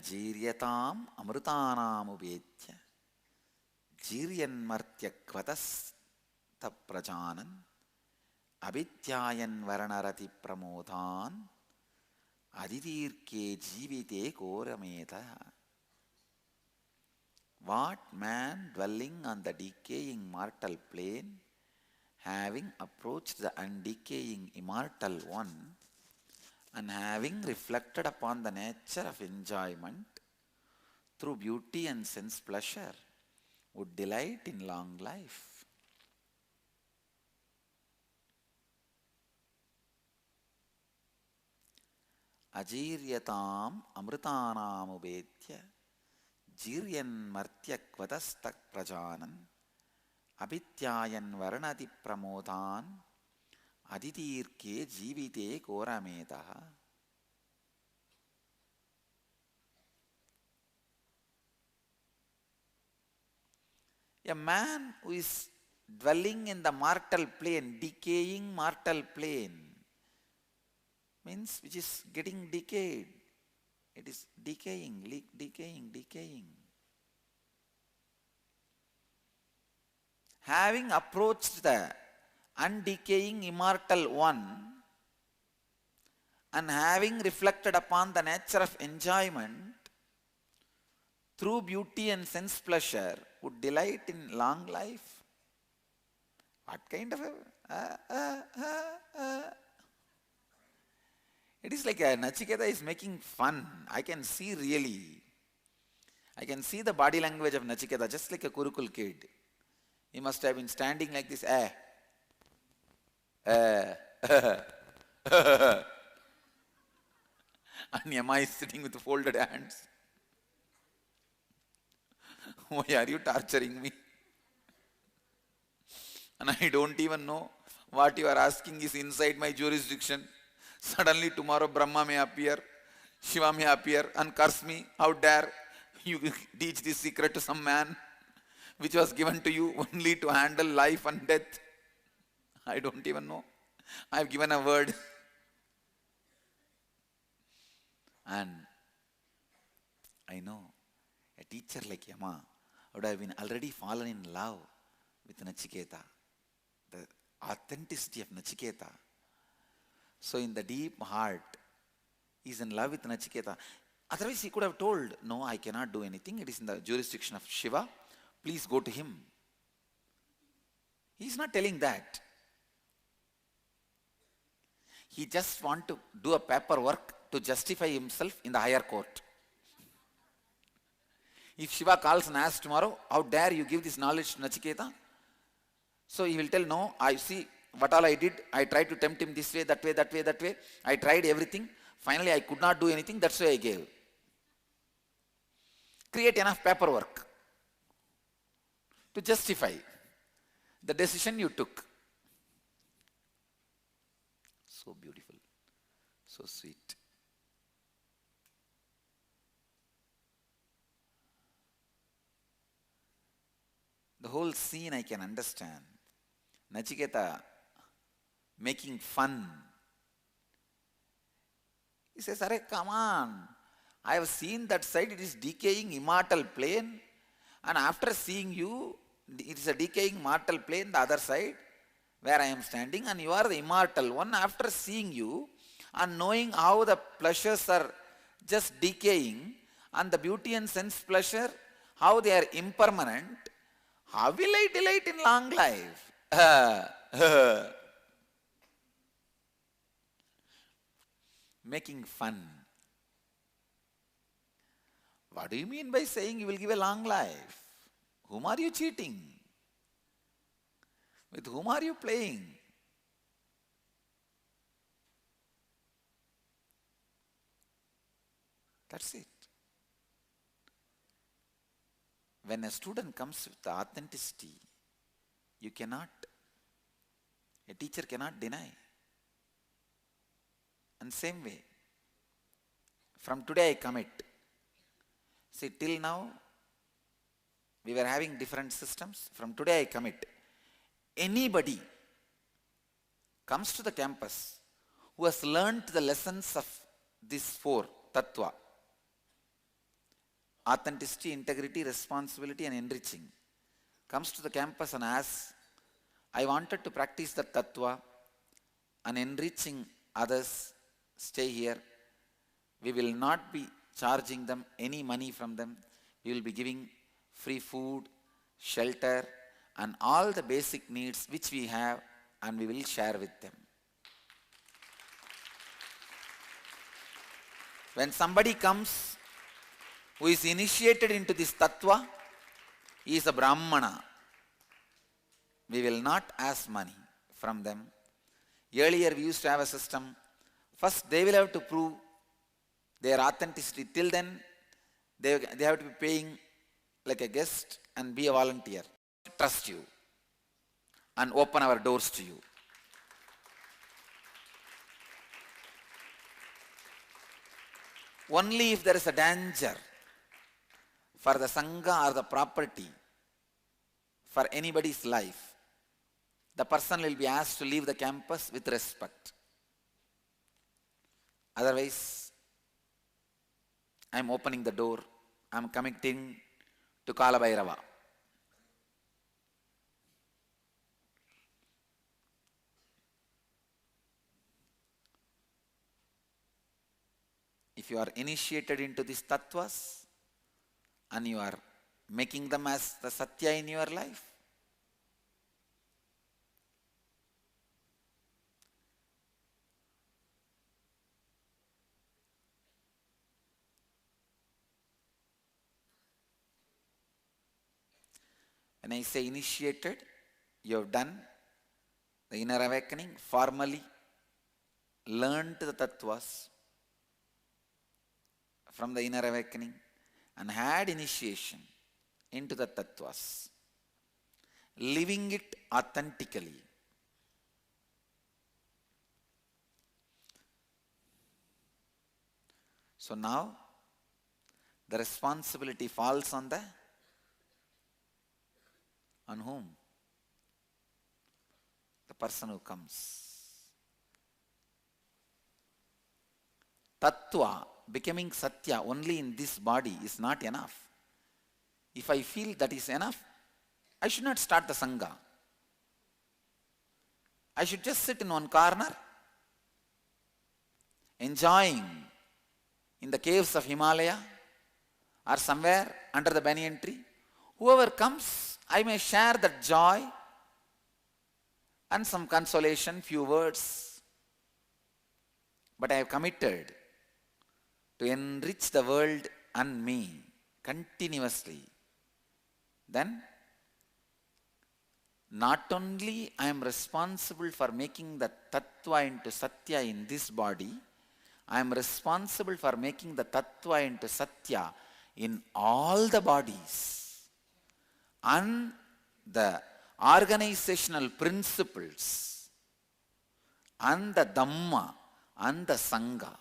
अजीर्यताम् अमृतानामुपेत्य जीर्यन्मर्त्यक्वतस्तप्रजानन् अभिध्यायन् वर्णरति प्रमोदान् अधिदीर्घे जीविते घोरमेधः. What man dwelling on the decaying mortal plane, having approached the undecaying immortal one, and having reflected upon the nature of enjoyment through beauty and sense pleasure, would delight in long life. Ajiryatam amritanam ubetya jiryan martyakvatastak prajanan abhityayan varanati pramodan aditirke jivite korametaha. A man who is dwelling in the mortal plane, decaying mortal plane, means which is getting decayed. It is decaying, decaying. Having approached the undecaying immortal one and having reflected upon the nature of enjoyment through beauty and sense pleasure, would delight in long life. What kind of a... It is like Nachiketa is making fun. I can see really. I can see the body language of Nachiketa just like a Kurukul kid. He must have been standing like this. And Yama is sitting with folded hands. Why are you torturing me? And I don't even know what you are asking is inside my jurisdiction. Suddenly tomorrow Brahma may appear, Shiva may appear and curse me. How dare you teach this secret to some man which was given to you only to handle life and death? I don't even know. I have given a word. And I know a teacher like Yama would have been already fallen in love with Nachiketa, the authenticity of Nachiketa. So in the deep heart, he is in love with Nachiketa. Otherwise he could have told, no, I cannot do anything. It is in the jurisdiction of Shiva. Please go to him. He is not telling that. He just wants to do a paperwork to justify himself in the higher court. If Shiva calls and asks tomorrow, how dare you give this knowledge to Nachiketa? So he will tell, no, I see what all I did. I tried to tempt him this way, that way, that way, that way. I tried everything. Finally, I could not do anything. That's why I gave. Create enough paperwork to justify the decision you took. So beautiful. So sweet. The whole scene I can understand. Nachiketa making fun. He says, "Arey, come on. I have seen that side, it is decaying immortal plane. And after seeing you, it is a decaying mortal plane, the other side, where I am standing, and you are the immortal one. After seeing you and knowing how the pleasures are just decaying, and the beauty and sense pleasure, how they are impermanent, how will I delight in long life?" Making fun. What do you mean by saying you will give a long life? Whom are you cheating? With whom are you playing? That's it. When a student comes with the authenticity, you cannot, a teacher cannot deny. And same way, from today I commit. See, till now, we were having different systems. From today I commit. Anybody comes to the campus who has learnt the lessons of these four tattva, authenticity, integrity, responsibility and enriching, comes to the campus and asks, I wanted to practice the tattva and enriching others, stay here. We will not be charging them any money from them. We will be giving free food, shelter and all the basic needs which we have, and we will share with them. When somebody comes who is initiated into this tattva, he is a Brahmana. We will not ask money from them. Earlier we used to have a system. First they will have to prove their authenticity. Till then they have to be paying like a guest and be a volunteer. Trust you and open our doors to you. Only if there is a danger for the Sangha or the property, for anybody's life, the person will be asked to leave the campus with respect. Otherwise, I am opening the door, I am committing to Kala Bhairava. If you are initiated into these tattvas and you are making them as the Satya in your life, when I say initiated, you have done the inner awakening, formally learned the tattvas from the inner awakening and had initiation into the tattvas, living it authentically. So now the responsibility falls on whom? The person who comes. Tattva, becoming Satya only in this body is not enough. If I feel that is enough, I should not start the Sangha. I should just sit in one corner, enjoying in the caves of Himalaya or somewhere under the banyan tree. Whoever comes, I may share that joy and some consolation, few words. But I have committed to enrich the world and me continuously. Then, not only I am responsible for making the tattva into Satya in this body, I am responsible for making the tattva into Satya in all the bodies and the organizational principles and the Dhamma and the Sangha.